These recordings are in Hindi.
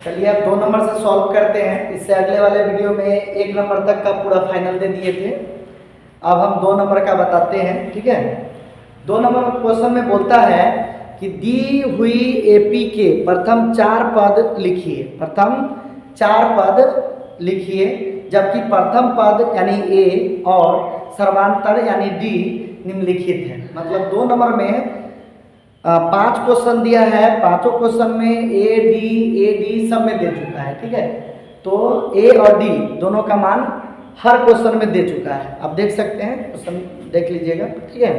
चलिए अब 2 नंबर से सॉल्व करते हैं। इससे अगले वाले वीडियो में 1 नंबर तक का पूरा फाइनल दे दिए थे, अब हम 2 नंबर का बताते हैं। ठीक है, 2 नंबर क्वेश्चन में बोलता है कि दी हुई एपी के प्रथम 4 पद लिखिए। प्रथम 4 पद लिखिए, जबकि प्रथम पद यानी ए और सर्वांतर यानी डी निम्नलिखित है। मतलब 2 नंबर में 5 क्वेश्चन दिया है, 5 क्वेश्चन में ए डी सब में दे चुका है। ठीक है, तो ए और डी दोनों का मान हर क्वेश्चन में दे चुका है। आप देख सकते हैं, क्वेश्चन देख लीजिएगा। ठीक है,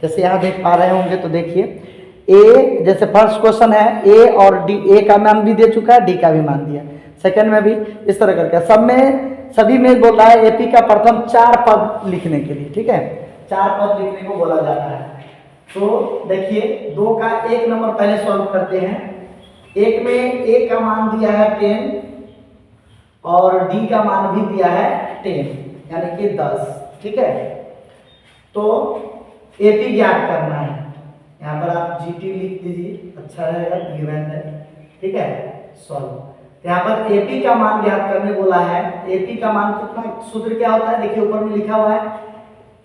जैसे यहाँ देख पा रहे होंगे तो देखिए, ए जैसे फर्स्ट क्वेश्चन है, ए और डी, ए का मान भी दे चुका है, डी का भी मान दिया, सेकंड में भी इस तरह करके सब में सभी में बोल रहा है एपी का प्रथम 4 पद लिखने के लिए। ठीक है, 4 पद लिखने को बोला जा रहा है। तो देखिए 2 का 1 नंबर पहले सॉल्व करते हैं। 1 में ए का मान दिया है 10 और डी का मान भी दिया है 10 यानी कि 10। ठीक है, तो एपी ज्ञात करना है। यहाँ पर आप जीटी लिख दीजिए, अच्छा रहेगा, गिवन है। ठीक है, सॉल्व। यहाँ पर एपी का मान ज्ञात करने बोला है। एपी का मान कितना, सूत्र क्या होता है, देखिए ऊपर में लिखा हुआ है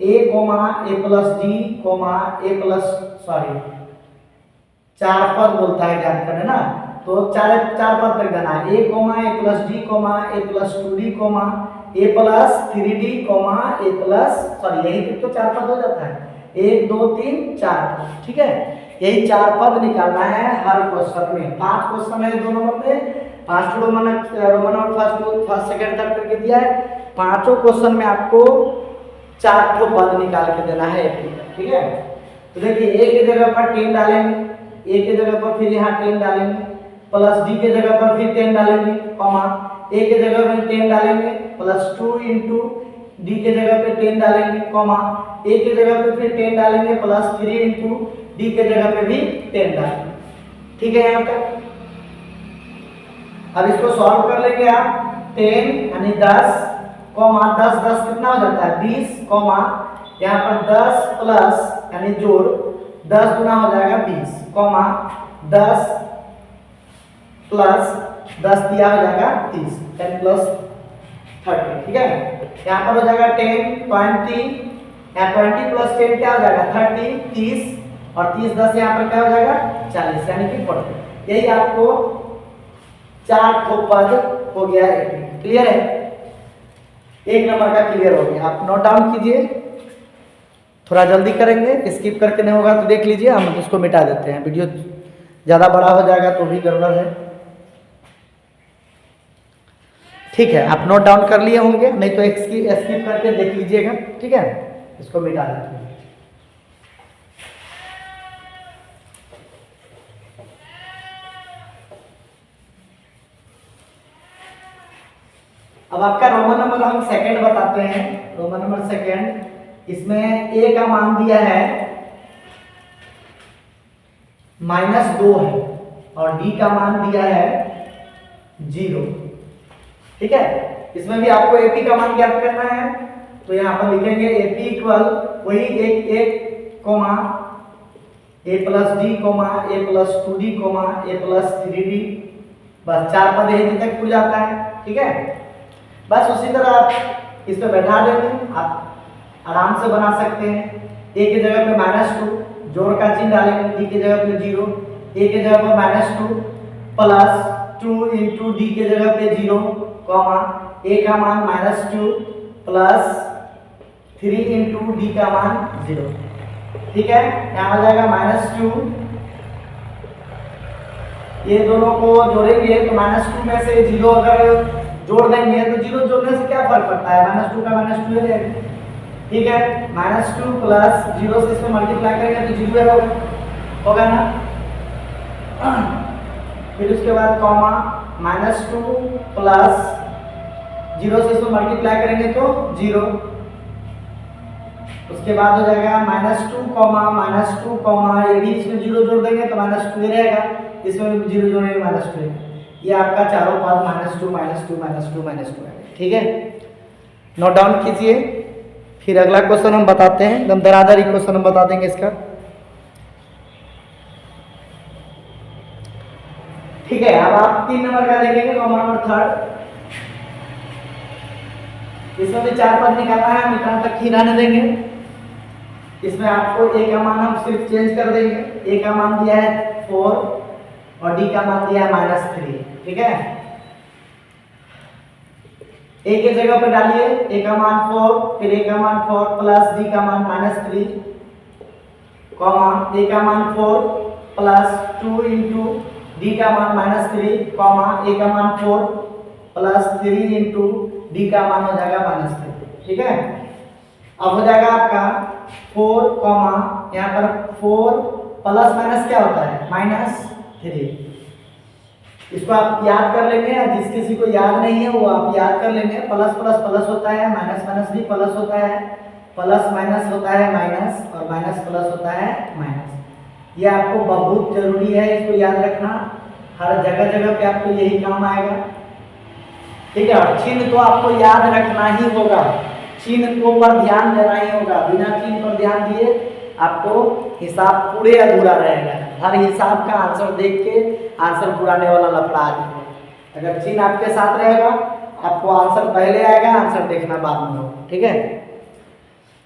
ए कोमा ए प्लस डी कोमा ए प्लस 4 पद बोलता है ज्ञात करने ना, तो 4 पद तक देना है। ए कोमा ए प्लस डी कोमा ए प्लस 2डी कोमा ए प्लस 3डी कोमा ए प्लस यही तो 4 पद हो जाता है, 1 2 3 4। ठीक है, यही 4 पद निकालना है हर क्वेश्चन में। 5 क्वेश्चन है 2 नंबर में, 5 Roman number first second third करके दिया है। 5 क्वेश्चन में आपको 4 पद निकाल के देना है। ठीक है, तो देखिए ए की जगह पर 10 डालेंगे, ए की जगह पर फिर यहाँ 10 डालेंगे, प्लस डी के जगह पर फिर 10 डालेंगे, कॉमा ए के जगह पर 10 डालेंगे, प्लस 2 इंटू डी के जगह पे 10 डालेंगे, कॉमा ए के जगह पे फिर 10 डालेंगे, प्लस 3 इंटू डी के जगह पे भी 10 डालेंगे। ठीक है, यहाँ तक। अब इसको सॉल्व कर लेंगे आप। 10 यानी 10 कॉमा 10 10 कितना हो जाता है 20, कॉमा यहाँ पर 10 प्लस यानी जोड़ 10 गुना हो जाएगा 20, कॉमा 10 प्लस 10 दिया हो जाएगा 30, 10 प्लस 30। ठीक है, यहाँ पर हो जाएगा 10 20, यहाँ 20 प्लस 10 क्या हो जाएगा 30, 30 और 30 10 यहाँ पर क्या हो जाएगा 40 यानी कि 40। यही आपको 4 पद हो गया है। क्लियर है, 1 नंबर का क्लियर हो गया। आप नोट डाउन कीजिए, थोड़ा जल्दी करेंगे, स्किप करके नहीं होगा तो देख लीजिए, हम इसको मिटा देते हैं। वीडियो ज़्यादा बड़ा हो जाएगा तो भी गड़बड़ है। ठीक है, आप नोट डाउन कर लिए होंगे, नहीं तो स्किप करके देख लीजिएगा। ठीक है, इसको मिटा देते हैं। अब आपका रोमन नंबर हम सेकंड बताते हैं। रोमन नंबर सेकंड, इसमें ए का मान दिया है -2 है और डी का मान दिया है 0। ठीक है, इसमें भी आपको एपी का मान ज्ञात करना है, तो यहाँ पर लिखेंगे एपी इक्वल वही एक कोमा ए प्लस डी कोमा ए प्लस 2डी कोमा ए प्लस 3डी। बस 4 पद यही तक खुल जाता है। ठीक है, बस उसी तरह आप इस पे बैठा देंगे, आप आराम से बना सकते हैं। ए की जगह पे -2 जोड़ का चिन्ह डालेंगे, डी की जगह पे 0, ए की जगह पे -2 प्लस 2 इंटू डी की जगह पे 0, कॉमा ए का मान -2 प्लस 3 इंटू डी का मान 0। ठीक है, यहाँ हो जाएगा -2, ये दोनों को जोड़ेंगे तो -2 में से 0 अगर जोड़ देंगे तो 0 जोड़ने से क्या फर्क पड़ता है, -2 का -2 है। ठीक है, -2 प्लस 0 से इसमें मल्टीप्लाई करेंगे तो 0 होगा ना। फिर उसके बाद कॉमा -2 प्लस 0 से इसमें मल्टीप्लाई करेंगे तो 0। उसके बाद हो जाएगा -2 कॉमा ये भी इसमें 0 जोड़ देंगे तो -2 रहेगा, इसमें 0 जोड़ेंगे -2। ये आपका चारों पद -2 है। ठीक है, नोट डाउन कीजिए। फिर अगला क्वेश्चन हम बताते हैं, एकदम धराधरी क्वेश्चन हम बता देंगे इसका। ठीक है, अब आप 3 नंबर का देखेंगे, रोमन नंबर थर्ड। इसमें भी 4 पद निकालना है, हम इतना तक ही रहने देंगे। इसमें आपको ए का मान हम सिर्फ चेंज कर देंगे। ए का मान दिया है 4 और डी का मान दिया है -3। ठीक है, ए के जगह पे डालिए ए का मान 4, फिर ए का मान 4 प्लस डी का मान -3, कॉमा ए का मान 4 प्लस 2 इंटू डी का मान -3, कॉमा ए का मान 4 प्लस 3 इंटू डी का मान हो जाएगा -3। ठीक है, अब हो जाएगा आपका 4 कॉमा यहाँ पर 4 प्लस माइनस क्या होता है -3। इसको आप याद कर लेंगे, या जिस किसी को याद नहीं है वो आप याद कर लेंगे। प्लस प्लस प्लस होता है, माइनस माइनस भी प्लस होता है, प्लस माइनस होता है माइनस, और माइनस प्लस होता है माइनस। ये आपको बहुत जरूरी है, इसको याद रखना, हर जगह जगह पे आपको यही काम आएगा। ठीक है, चिन्ह तो आपको याद रखना ही होगा, चिन्ह को पर ध्यान देना ही होगा। बिना चिन्ह पर ध्यान दिए आपको हिसाब पूरे अधूरा रहेगा। हर हिसाब का आंसर देख के आंसर पुराने वाला लफड़ा आ जाएगा। अगर चिन्ह आपके साथ रहेगा आपको आंसर पहले आएगा, आंसर देखना बाद में होगा। ठीक है,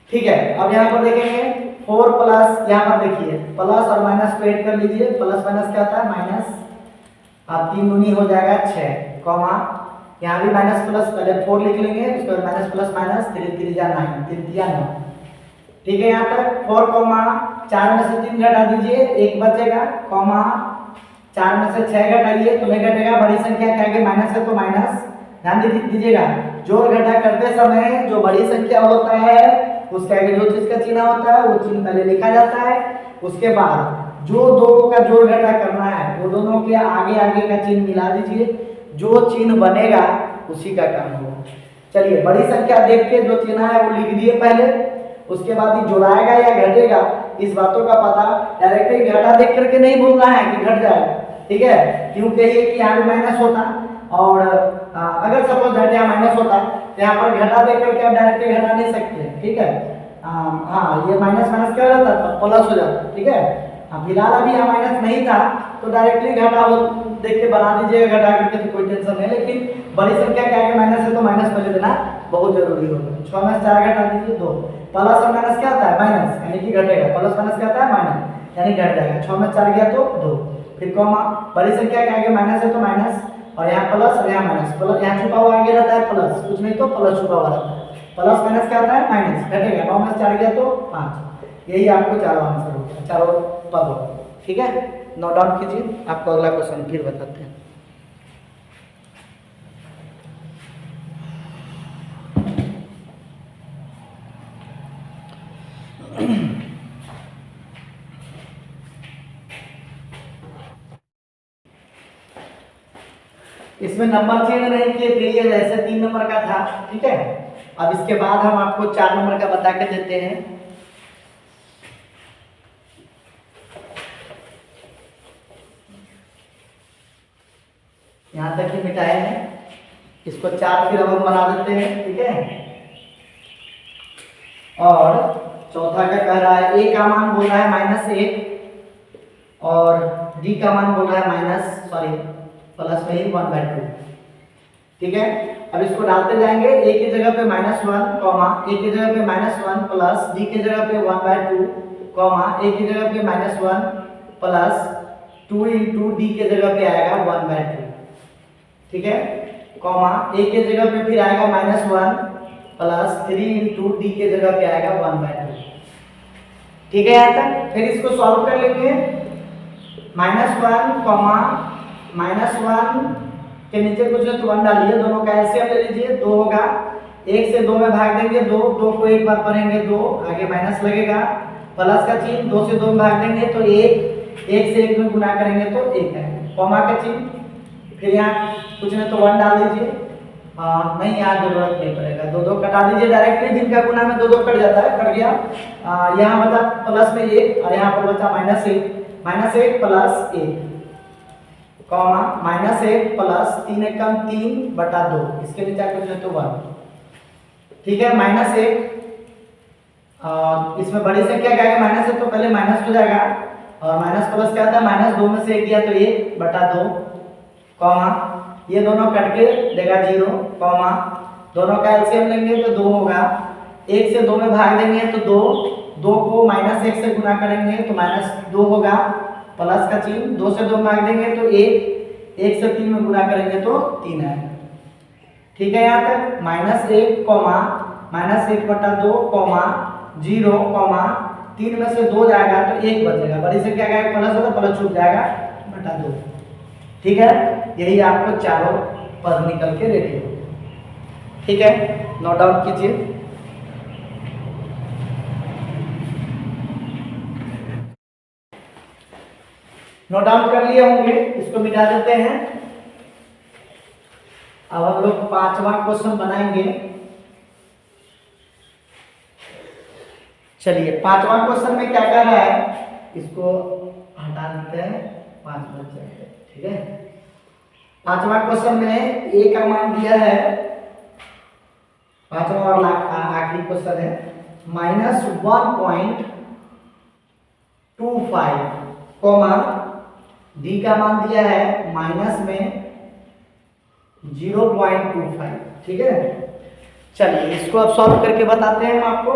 ठीक है, अब यहाँ पर देखेंगे 4 प्लस, यहाँ पर देखिए प्लस और माइनस को ऐड कर लीजिए। प्लस माइनस क्या होता है माइनस, अब 3 दूनी हो जाएगा 6, कॉमा यहाँ भी माइनस प्लस, पहले 4 लिख लेंगे, उसके बाद माइनस प्लस माइनस, 3 3 जा 9, 3 3 9। ठीक है, यहाँ तक 4 कॉमा 4 में से 3 घटा दीजिए, 1 बचेगा, कॉमा 4 में से 6 घटाइए तो नहीं घटेगा, बड़ी संख्या क्या है माइनस है तो माइनस। ध्यान दीजिएगा, जोड़ घटा करते समय जो बड़ी संख्या होता है उसके आगे जो चीज का चिन्ह होता है वो चिन्ह पहले लिखा जाता है। उसके बाद जो दो का जोड़ घटा करना है वो दोनों के आगे आगे का चिन्ह मिला दीजिए, जो चिन्ह बनेगा उसी का काम होगा। चलिए, बड़ी संख्या देख के जो चिन्ह है वो लिख दिए पहले, उसके बाद ही जोड़ाएगा या घटेगा इस बातों का पता डायरेक्टली घटा देख करके नहीं बोलना है कि घट जाएगा। ठीक है, क्यों कहिए कि यहाँ माइनस होता और अगर सपोज घटे यहाँ माइनस होता तो यहाँ पर घटा देख करके आप डायरेक्टली घटा नहीं सकते। ठीक है, हाँ ये माइनस माइनस क्या हो जाता तो प्लस हो जाता। ठीक है, फिलहाल अभी यहाँ माइनस नहीं था तो डायरेक्टली घटा वो देख के बना दीजिएगा घटा करके, तो कोई टेंशन नहीं। लेकिन बड़ी संख्या क्या है माइनस है तो माइनस पहले देना बहुत जरूरी होगा। 6 में 4 घटा दीजिए 2, प्लस और माइनस क्या होता है माइनस, यानी कि घटेगा, प्लस माइनस क्या होता है माइनस यानी घट जाएगा। 6 में 4 गया तो 2, फिर कॉमा बड़ी संख्या क्या है माइनस है तो माइनस, और यहाँ प्लस और यहाँ माइनस, प्लस यहाँ छुपा हुआ आगे रहता है प्लस, कुछ नहीं तो प्लस छुपा हुआ रहता है, प्लस माइनस क्या होता है माइनस, घटेगा। 9 में 4 गया तो 5, यही आपको चारों आंसर होगा, चारों पद होगा। ठीक है, नोट डाउन कीजिए, आपको अगला क्वेश्चन फिर बताते हैं। इसमें नंबर चेंज नहीं किए थे, ये जैसे 3 नंबर का था। ठीक है, अब इसके बाद हम आपको 4 नंबर का बता के देते हैं। यहां तक ही मिटाए हैं, इसको 4 फिर अब हम बना देते हैं। ठीक है, और चौथा का कह रहा है ए का मान बोल रहा है -1 और डी का मान बोल रहा है प्लस में ही 1/2। ठीक है, अब इसको डालते जाएंगे, ए की जगह पे -1 कॉमा ए की जगह पे -1 प्लस डी की जगह पे 1/2 कॉमा ए की जगह पे -1 प्लस 2 इंटू डी के जगह पे आएगा 1/2। ठीक है, कॉमा ए के जगह पे फिर आएगा -1 प्लस 3 इंटू डी के जगह पे आएगा 1/2। ठीक है, यहाँ तक। फिर इसको सॉल्व कर लेंगे, -1 कॉमा -1 के नीचे कुछ नहीं तो 1 डालिए, दोनों का एलसीएम ले लीजिए, 2 होगा, 1 से 2 में भाग देंगे 2, 2 को एक बार पढ़ेंगे 2, आगे माइनस लगेगा, प्लस का चिन्ह 2 से 2 में भाग देंगे तो 1, 1 से 1 में गुना करेंगे तो 1 है, कॉमा का चिन्ह, फिर यहाँ कुछ नहीं तो 1 डाल दीजिए। नहीं, यहाँ जरूरत नहीं पड़ेगा, 2 2 कटा दीजिए डायरेक्टली, जिनका गुना में 2 2 कट जाता है, कट गया। यहाँ बचा प्लस में 1 और यहाँ पर बचा -1 प्लस 1 कॉमा -1 प्लस 3 एकम 3/2, इसके नीचे कुछ नहीं तो 1। ठीक है, -1 इसमें बड़ी संख्या क्या है माइनस है तो पहले माइनस हो जाएगा, और माइनस प्लस क्या था -2 में से 1 गया तो 1/2 कॉमा, ये दोनों कट के देगा 0, कॉमा, दोनों का एलसीएम लेंगे तो 2 होगा, 1 से 2 में भाग देंगे तो 2, 2 को -1 से गुना करेंगे तो -2 होगा, प्लस का चिन्ह, 2 से 2 भाग देंगे तो 1, 1 से 3 में गुना करेंगे तो 3 आएगा। ठीक है, यहाँ तक -1 कॉमा -1/2 कॉमा 0 कॉमा 3 में से 2 जाएगा तो 1 बचेगा, बड़ी संख्या का प्लस होगा, प्लस छूट जाएगा बटा 2। ठीक है, यही आपको चारों पद निकल के रेडी हो। ठीक है, नोट डाउन कीजिए। नोट डाउन कर लिए होंगे, इसको मिटा देते हैं। अब हम लोग 5वां क्वेश्चन बनाएंगे। चलिए 5वां क्वेश्चन में क्या कह रहा है, इसको हटा देते हैं, 5 बच जाएंगे। ठीक है, 5वां क्वेश्चन में ए का मान दिया है, 5वां और आखिरी क्वेश्चन है, -1.25 कॉमा डी का मान दिया है माइनस में 0.25। ठीक है, चलिए इसको अब सॉल्व करके बताते हैं हम आपको।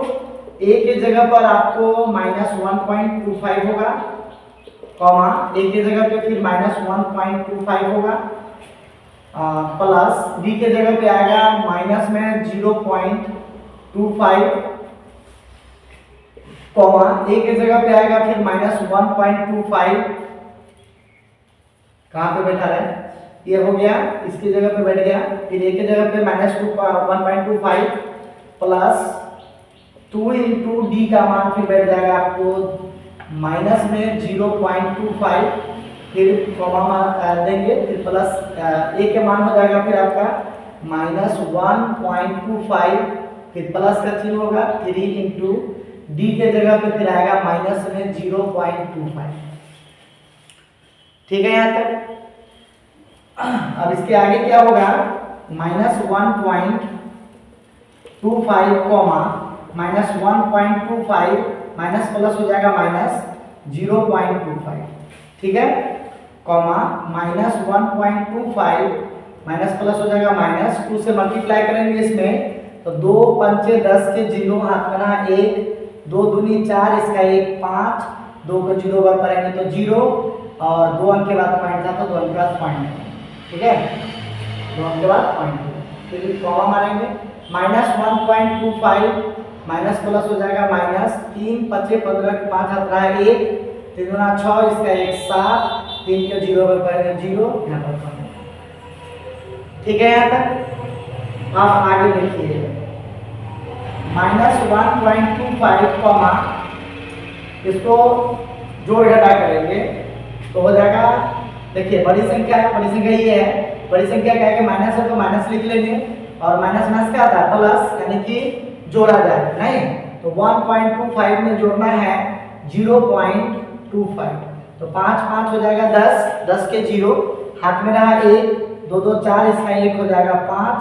ए के जगह पर आपको -1.25 होगा, कॉमा ए के जगह पे फिर -1.25 होगा, प्लस डी के जगह पे आएगा माइनस में 0.25, कॉमा ए के जगह पे आएगा फिर -1.25, कहाँ पे बैठा है, ये हो गया, इसकी जगह पे बैठ गया, फिर ए के जगह पे -1.25 प्लस 2 इंटू डी का मान फिर बैठ जाएगा आपको माइनस में 0.25, फिर कॉमा मान देंगे, फिर प्लस ए के मान हो जाएगा फिर आपका -1.25, फिर प्लस का चिन्ह होगा, 3 इंटू डी के जगह पे फिर आएगा माइनस में 0.25। ठीक है, यहाँ तक। अब इसके आगे क्या होगा, -1.25 कॉमा -1.25 माइनस प्लस हो जाएगा -0.25। ठीक है, कॉमा -1.25 माइनस प्लस हो जाएगा -2 से मल्टीप्लाई करेंगे इसमें तो 2 पंचे 10 के 0 हाथ में ना 1, 2 दूनी 4, इसका 1 5, 2 को 0 बार करेंगे तो 0 और 2 अंक के बाद पॉइंट था तो 2 अंक के बाद पॉइंट। ठीक है, 2 अंक के बाद पॉइंट, फिर कॉमा मारेंगे -1.25 माइनस प्लस हो जाएगा -3 5 15 के 5 हाथ रहा 1, 3 गुना 6, इसका 1 7, 3 के 0 पर करेंगे 0, यहाँ पर पॉइंट। ठीक है, यहाँ तक। आप आगे देखिए -1.25 कॉमा इसको जोड़ घटा करेंगे तो हो जाएगा, देखिए बड़ी संख्या है, बड़ी संख्या ये है, बड़ी संख्या क्या है कि माइनस है तो माइनस लिख लेंगे और माइनस माइनस क्या आता है प्लस, यानी कि जोड़ा जाए, नहीं तो 1.25 में जोड़ना है 0.25 तो 5 5 हो जाएगा 10, 10 के 0 हाथ में रहा 1, 2 2 4, इसका 1 हो जाएगा 5,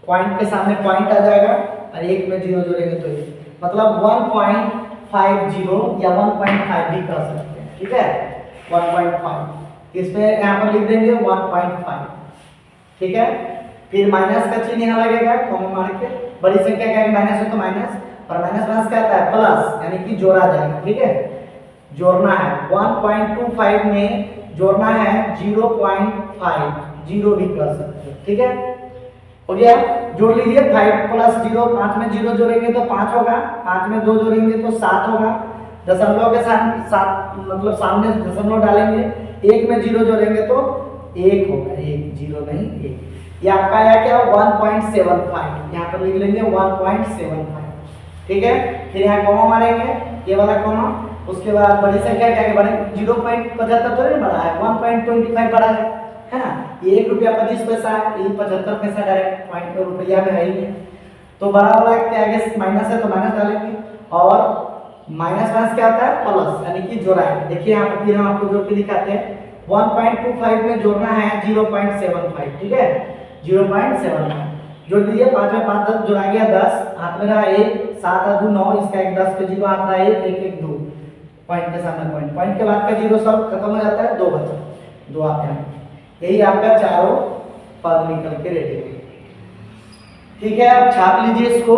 पॉइंट के सामने पॉइंट आ जाएगा और 1 में 0 जोड़ेंगे तो 1, मतलब 1.50 या 1.5 भी कर सकते हैं। ठीक है, 1.5 इसमें यहाँ पर लिख देंगे 1.5। ठीक है, फिर माइनस का चिन्ह यहाँ लगेगा, कॉमा मार के, बड़ी संख्या क्या है माइनस है तो माइनस, और माइनस माइनस क्या आता है प्लस, यानी कि जोड़ा जाएगा। ठीक है, जोड़ना है 1.25 में जोड़ना है 0.5, 0 भी कर सकते हैं। ठीक है, हो गया, जोड़ लीजिए 5 प्लस 0, 5 में 0 जोड़ेंगे तो 5 होगा, 5 में 2 जोड़ेंगे तो 7 होगा, दशमलव के साथ 7 मतलब सामने दशमलव डालेंगे, 1 में 0 जोड़ेंगे तो 1 होगा, 1 0 नहीं 1, ये आपका आया क्या 1.75, यहाँ पर लिख लेंगे 1.75। ठीक है, फिर यहाँ कॉमा मारेंगे, ये वाला कॉमा, उसके बाद बड़ी संख्या क्या है, बड़े 0.75 थोड़ी ना बड़ा है, 1.25 बड़ा है ना, ये 1 रुपया 25 पैसा है, ये 75 पैसा डायरेक्ट पॉइंट में रुपया में है ही नहीं, तो बड़ा वाला के आगे माइनस है तो माइनस डालेंगे और माइनस माइनस क्या होता है प्लस, यानी कि जोड़ा है। देखिए यहाँ पर फिर हम आपको जोड़ के दिखाते हैं, 1.25 में जोड़ना है 0.75। ठीक है, 0.75 जोड़ दीजिए, 5 में 5 10 जोड़ा गया 10, हाथ में रहा 1, 7 2 9, इसका 1 10 के 0 हाथ रहा 1 1 1 2, पॉइंट के सामने पॉइंट, पॉइंट के बाद का 0 सब खत्म हो जाता है, 2 बचा, 2 आप यहाँ यही आपका चारों पद निकल के रेडी है। ठीक है, आप छाप लीजिए इसको।